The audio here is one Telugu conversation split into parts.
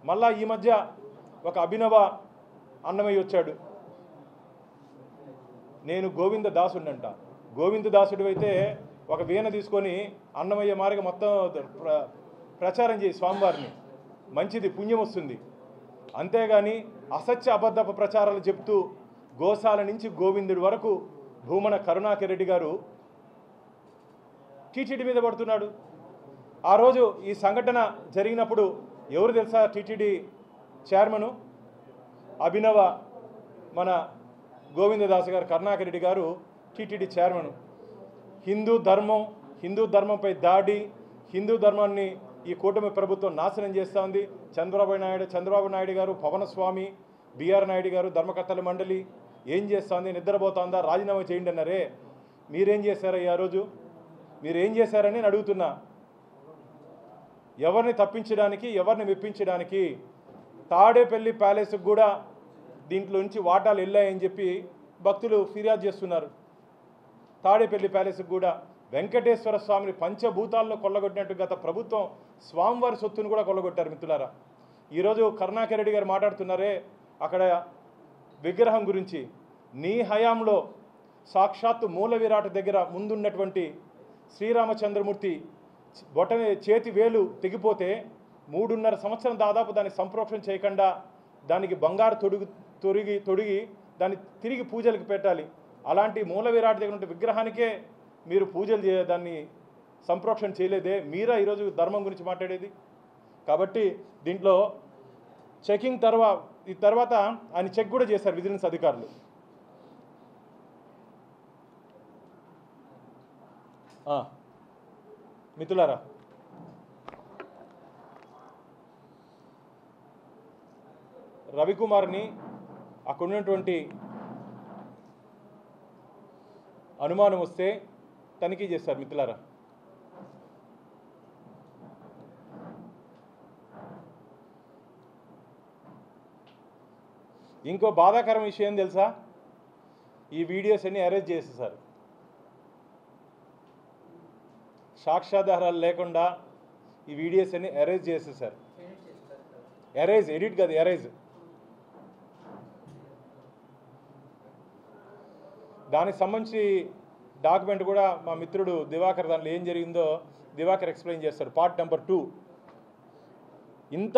మళ్ళా ఈ మధ్య ఒక అభినవ అన్నమయ్య వచ్చాడు, నేను గోవింద దాసుడినంట. గోవింద దాసుడు అయితే ఒక వీణ తీసుకొని అన్నమయ్య మార్గం మొత్తం ప్రచారం చేయి స్వామివారిని, మంచిది, పుణ్యం వస్తుంది. అంతేగాని అసత్య అబద్ధపు ప్రచారాలు చెప్తూ గోశాల నుంచి గోవిందుడి వరకు భూమన కరుణాకర్ రెడ్డి గారు టీటీడీ మీద పడుతున్నాడు. ఆ రోజు ఈ సంఘటన జరిగినప్పుడు ఎవరు తెలుసా? టీటీడీ చైర్మను అభినవ మన గోవిందదాస్ గారు, కరుణాకర్ రెడ్డి గారు టీటీడీ చైర్మన్. హిందూ ధర్మంపై దాడి, హిందూ ధర్మాన్ని ఈ కూటమి ప్రభుత్వం నాశనం చేస్తూ ఉంది. చంద్రబాబు నాయుడు గారు, పవనస్వామి, బిఆర్ నాయుడు గారు, ధర్మకర్తల మండలి ఏం చేస్తోంది? నిద్రపోతుందా? రాజీనామా చేయండి అన్నారే. మీరేం చేశారయ్యా? ఆ రోజు మీరేం చేశారని నేను అడుగుతున్నా. ఎవరిని తప్పించడానికి, ఎవరిని మెప్పించడానికి? తాడేపల్లి ప్యాలెస్కి కూడా దీంట్లో నుంచి వాటాలు వెళ్ళాయని చెప్పి భక్తులు ఫిర్యాదు చేస్తున్నారు. తాడేపల్లి ప్యాలెస్కి కూడా వెంకటేశ్వర స్వామిని పంచభూతాల్లో కొల్లగొట్టినట్టు గత ప్రభుత్వం స్వామివారి సొత్తును కూడా కొల్లగొట్టారు. మిత్రులారా, ఈరోజు కరుణాకర్ రెడ్డి గారు మాట్లాడుతున్నారే అక్కడ విగ్రహం గురించి. నీ హయాంలో సాక్షాత్తు మూల విరాట్ దగ్గర ముందున్నటువంటి శ్రీరామచంద్రమూర్తి చేతి వేలు తెగిపోతే 3.5 సంవత్సరం దాదాపు దాన్ని సంప్రోక్షణ చేయకుండా దానికి బంగారు తొడిగి దాన్ని తిరిగి పూజలకు పెట్టాలి. అలాంటి మూల విరాట్ దగ్గర ఉన్న విగ్రహానికే మీరు పూజలు దాన్ని సంప్రోక్షణ చేయలేదే. మీరా ఈరోజు ధర్మం గురించి మాట్లాడేది? కాబట్టి దీంట్లో చెకింగ్ తర్వాత ఆయన చెక్ కూడా చేశారు విజిలెన్స్ అధికారులు. మిత్రులారా, రవికుమార్ని అక్కడ ఉన్నటువంటి అనుమానం వస్తే తనిఖీ చేశారు. మిత్రులారా, ఇంకో బాధాకరం విషయం తెలుసా? ఈ వీడియోస్ అన్ని అరెస్ట్ చేసేసారు. సాక్ష్యాధారాలు లేకుండా ఈ వీడియోస్ అన్ని అరెస్ట్ చేసేసారు. ఎడిట్ కాదు, ఎరేజ్. దానికి సంబంధించి డాక్యుమెంట్ కూడా మా మిత్రుడు దివాకర్ దాంట్లో ఏం జరిగిందో దివాకర్ ఎక్స్ప్లెయిన్ చేస్తారు. Part number 2. ఇంత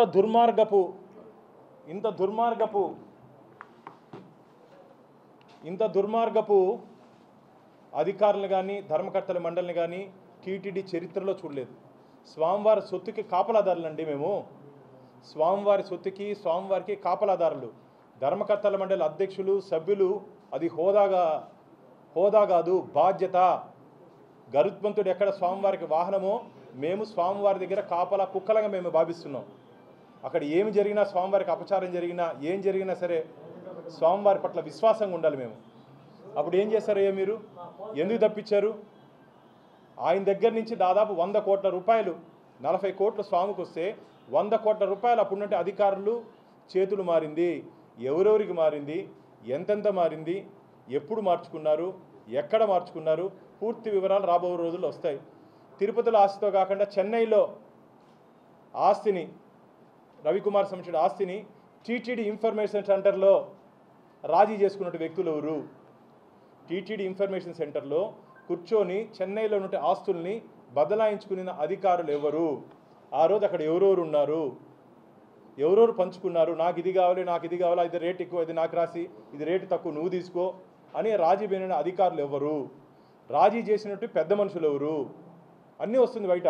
దుర్మార్గపు అధికారులు కానీ ధర్మకర్తల మండలిని కానీ టీటీడీ చరిత్రలో చూడలేదు. స్వామివారి సొత్తుకి కాపలాదారులండి మేము. స్వామివారి సొత్తుకి, స్వామివారికి కాపలాదారులు. ధర్మకర్తల మండలి అధ్యక్షులు, సభ్యులు అది హోదా కాదు, బాధ్యత. గరుత్మంతుడు ఎక్కడ స్వామివారికి వాహనమో మేము స్వామివారి దగ్గర కాపలా కుక్కలుగా మేము భావిస్తున్నాం. అక్కడ ఏమి జరిగినా, స్వామివారికి అపచారం జరిగినా, ఏం జరిగినా సరే స్వామివారి పట్ల విశ్వాసంగా ఉండాలి మేము. అప్పుడు ఏం చేశారయ్యా మీరు? ఎందుకు తప్పించారు? ఆయన దగ్గర నుంచి దాదాపు 100 కోట్ల రూపాయలు, 40 కోట్లు స్వామికి వస్తే 100 కోట్ల రూపాయలు అప్పుడున్నట్టు అధికారులు చేతులు మారింది. ఎవరెవరికి మారింది, ఎంతెంత మారింది, ఎప్పుడు మార్చుకున్నారు, ఎక్కడ మార్చుకున్నారు, పూర్తి వివరాలు రాబో రోజుల్లో వస్తాయి. తిరుపతిలో ఆస్తితో కాకుండా చెన్నైలో ఆస్తిని, రవికుమార్ సంబంధించిన ఆస్తిని టీటీడీ ఇన్ఫర్మేషన్ సెంటర్లో రాజీ చేసుకున్నట్టు వ్యక్తులు ఎవరు? టీటీడీ ఇన్ఫర్మేషన్ సెంటర్లో కూర్చొని చెన్నైలో ఉన్న ఆస్తుల్ని బదలాయించుకున్న అధికారులు ఎవరు? ఆ రోజు అక్కడ ఎవరెవరు ఉన్నారు, ఎవరెవరు పంచుకున్నారు? నాకు ఇది కావాలి, నాకు ఇది కావాలి, ఇది రేట్ ఎక్కువ, ఇది నాకు రాసి, ఇది రేటు తక్కువ నువ్వు తీసుకో అని రాజీ పోయిన అధికారులు ఎవరు? రాజీ చేసినట్టు పెద్ద మనుషులు ఎవరు? అన్నీ వస్తుంది బయట.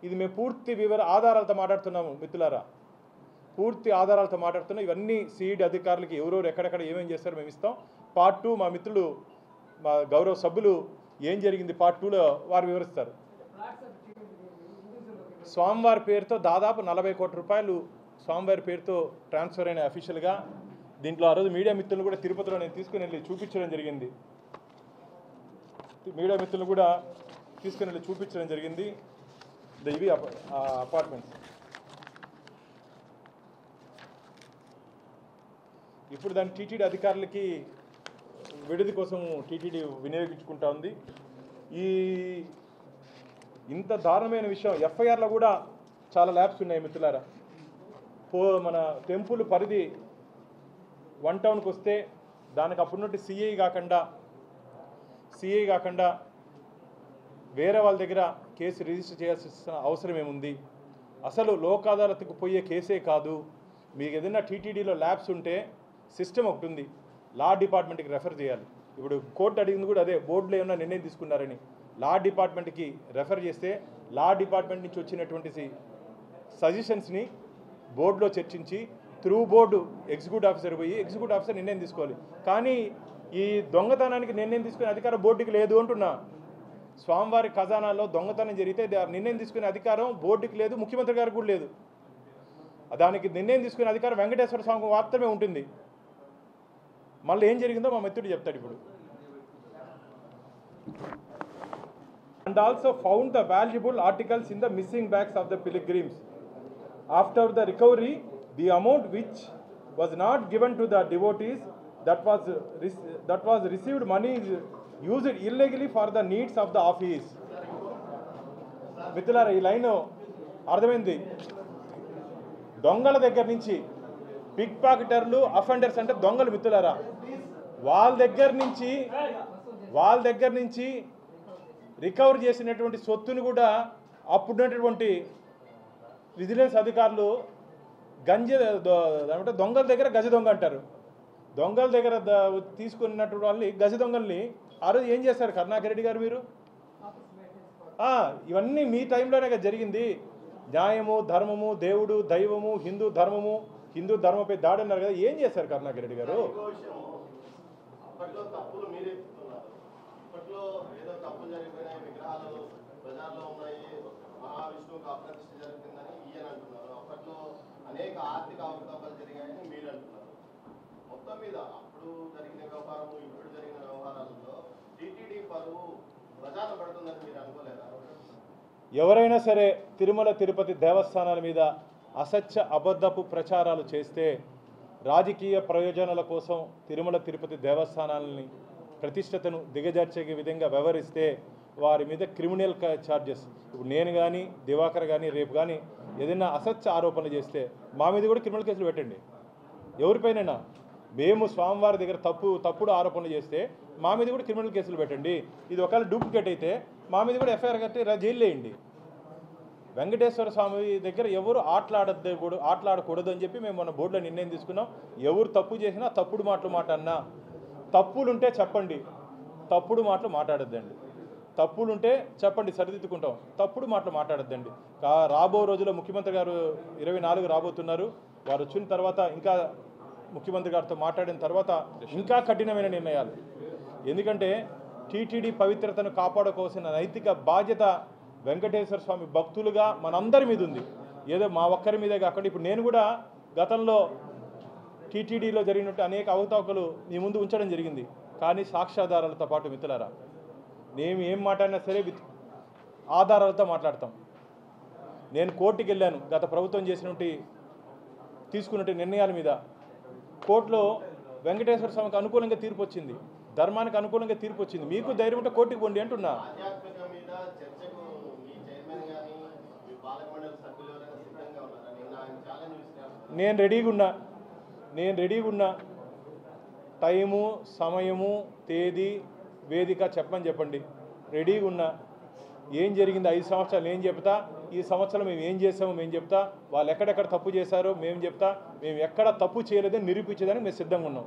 ఇది మేము పూర్తి ఆధారాలతో మాట్లాడుతున్నాము మిత్రులారా, పూర్తి ఆధారాలతో మాట్లాడుతున్నాం. ఇవన్నీ సిఈడి అధికారులకి ఎవరెవరు ఎక్కడెక్కడ ఏమేమి చేస్తారో మేము ఇస్తాం. పార్ట్ 2 మా మిత్రులు, మా గౌరవ సభ్యులు ఏం జరిగింది పార్ట్ 2లో వారు వివరిస్తారు. స్వామివారి పేరుతో దాదాపు 40 కోట్ల రూపాయలు స్వామివారి పేరుతో ట్రాన్స్ఫర్ అయిన అఫీషియల్గా. దీంట్లో ఆ రోజు మీడియా మిత్రులు కూడా తిరుపతిలో నేను తీసుకుని వెళ్ళి చూపించడం జరిగింది. మీడియా మిత్రులు కూడా తీసుకుని వెళ్ళి చూపించడం జరిగింది. ఇవి అపార్ట్మెంట్స్. ఇప్పుడు దాని టీటీడీ అధికారులకి విడిది కోసం టీటీడీ వినియోగించుకుంటా ఉంది. ఇంత దారుణమైన విషయం, ఎఫ్ఐఆర్లో కూడా చాలా ల్యాబ్స్ ఉన్నాయి మిత్రులారా. మన టెంపుల్ పరిధి 1 టౌన్కి వస్తే దానికి అప్పుడున్నట్టు సిఐ కాకుండా వేరే వాళ్ళ దగ్గర కేసు రిజిస్టర్ చేయాల్సిన అవసరం ఏముంది? అసలు లోక్ అదాలత్కు పోయే కేసే కాదు. మీకు ఏదైనా టీటీడీలో ల్యాబ్స్ ఉంటే సిస్టమ్ ఒకటి ఉంది, లా డిపార్ట్మెంట్కి రెఫర్ చేయాలి. ఇప్పుడు కోర్టు అడిగింది కూడా అదే, బోర్డులో ఏమైనా నిర్ణయం తీసుకున్నారని లా డిపార్ట్మెంట్కి రెఫర్ చేస్తే లా డిపార్ట్మెంట్ నుంచి వచ్చినటువంటి సజెషన్స్ని బోర్డులో చర్చించి త్రూ బోర్డు ఎగ్జిక్యూటివ్ ఆఫీసర్ పోయి ఎగ్జిక్యూటివ్ ఆఫీసర్ నిర్ణయం తీసుకోవాలి. కానీ ఈ దొంగతనానికి నిర్ణయం తీసుకునే అధికారం బోర్డుకి లేదు అంటున్నా. స్వామివారి ఖజానాలో దొంగతనం జరిగితే నిర్ణయం తీసుకునే అధికారం బోర్డుకి లేదు, ముఖ్యమంత్రి గారికి కూడా లేదు. దానికి నిర్ణయం తీసుకునే అధికారం వెంకటేశ్వర స్వామికి మాత్రమే ఉంటుంది. మళ్ళీ ఏం జరిగిందో మా మిత్రుడు చెప్తాడు ఇప్పుడు. And also found the valuable articles in the missing bags of the pilgrims. After the recovery, the amount which was not given to the devotees that was received money is used illegally for the needs of the office. మిత్రులారా, ఈ లైన్ అర్థమైంది. దొంగల దగ్గర నుంచి పిక్ పాకెటర్లు, అఫెండర్స్ అంటే దొంగలు మిత్రులారా, వాళ్ళ దగ్గర నుంచి రికవర్ చేసినటువంటి సొత్తుని కూడా అప్పుడున్నటువంటి విజిలెన్స్ అధికారులు దొంగల దగ్గర గజ దొంగ అంటారు. దొంగల దగ్గర తీసుకున్నటువంటి వాళ్ళని గజ దొంగల్ని ఆ రోజు ఏం చేశారు కరుణాకర్ రెడ్డి గారు? మీరు ఇవన్నీ మీ టైంలోనే జరిగింది. న్యాయము, ధర్మము, దేవుడు, దైవము, హిందూ ధర్మంపై దాడి అన్నారు కదా, ఏం చేశారు కరుణాకర్ రెడ్డి గారు? అనేక ఆర్థిక అవకతవకలు జరిగాయని మీరు అంటున్నారు. మొత్తం మీద అప్పుడు జరిగిన వ్యవహారము, ఇప్పుడు జరిగిన వ్యవహారాలలో టీటీడీ పరువు ప్రజాన పడుతుందని మీరు అనుకోలేదా? ఎవరైనా సరే తిరుమల తిరుపతి దేవస్థానాల మీద అసత్య అబద్ధపు ప్రచారాలు చేస్తే, రాజకీయ ప్రయోజనాల కోసం తిరుమల తిరుపతి దేవస్థానాలని ప్రతిష్టతను దిగజార్చే విధంగా వ్యవహరిస్తే వారి మీద క్రిమినల్ ఛార్జెస్, ఇప్పుడు నేను కానీ దివాకర్ కానీ రేపు కానీ ఏదైనా అసత్య ఆరోపణలు చేస్తే మా మీద కూడా క్రిమినల్ కేసులు పెట్టండి. ఎవరిపైనైనా మేము స్వామివారి దగ్గర తప్పుడు ఆరోపణలు చేస్తే మా మీద కూడా క్రిమినల్ కేసులు పెట్టండి. ఇది ఒకవేళ డూప్లికేట్ అయితే మా మీద కూడా ఎఫ్ఐఆర్ కట్టి జైలు వేయండి. వెంకటేశ్వర స్వామి దగ్గర ఎవరు ఆటలాడకూడదు అని చెప్పి మేము మన బోర్డులో నిర్ణయం తీసుకున్నాం. ఎవరు తప్పు చేసినా తప్పుడు మాటన్నా, తప్పులుంటే చెప్పండి, తప్పుడు మాటలు మాట్లాడొద్దండి. తప్పులుంటే చెప్పండి, సరిదిద్దుకుంటాం. తప్పుడు మాటలు మాట్లాడొద్దండి. రాబో రోజుల్లో ముఖ్యమంత్రి గారు 24 రాబోతున్నారు. వారు వచ్చిన తర్వాత ఇంకా ముఖ్యమంత్రి గారితో మాట్లాడిన తర్వాత ఇంకా కఠినమైన నిర్ణయాలు. ఎందుకంటే టీటీడీ పవిత్రతను కాపాడుకోవాల్సిన నైతిక బాధ్యత వెంకటేశ్వర స్వామి భక్తులుగా మనందరి మీద ఉంది. ఏదో మా ఒక్కరి మీదే కాకుండా ఇప్పుడు నేను కూడా గతంలో టీటీడీలో జరిగినట్టు అనేక అవకతవకలు మీ ముందు ఉంచడం జరిగింది. కానీ సాక్ష్యాధారాలతో పాటు మిత్రులారా, మేము ఏం మాట్లాడినా సరే విత్ ఆధారాలతో మాట్లాడతాం. నేను కోర్టుకి వెళ్ళాను గత ప్రభుత్వం తీసుకున్నట్టు నిర్ణయాల మీద. కోర్టులో వెంకటేశ్వర స్వామికి అనుకూలంగా తీర్పు వచ్చింది, ధర్మానికి అనుకూలంగా తీర్పు వచ్చింది. మీకు ధైర్యం ఉంటే కోర్టుకి పోండి అంటున్నా. నేను రెడీగా ఉన్నా. టైము, సమయము, తేదీ, వేదిక చెప్పండి. రెడీగా ఉన్నా. ఏం జరిగింది 5 సంవత్సరాలు నేను చెప్తా, ఈ సంవత్సరం మేము ఏం చేసామో మేము చెప్తా, వాళ్ళు ఎక్కడెక్కడ తప్పు చేశారో మేము చెప్తా, మేము ఎక్కడ తప్పు చేయలేదని నిరూపించేదానికి మేము సిద్ధంగా ఉన్నాం.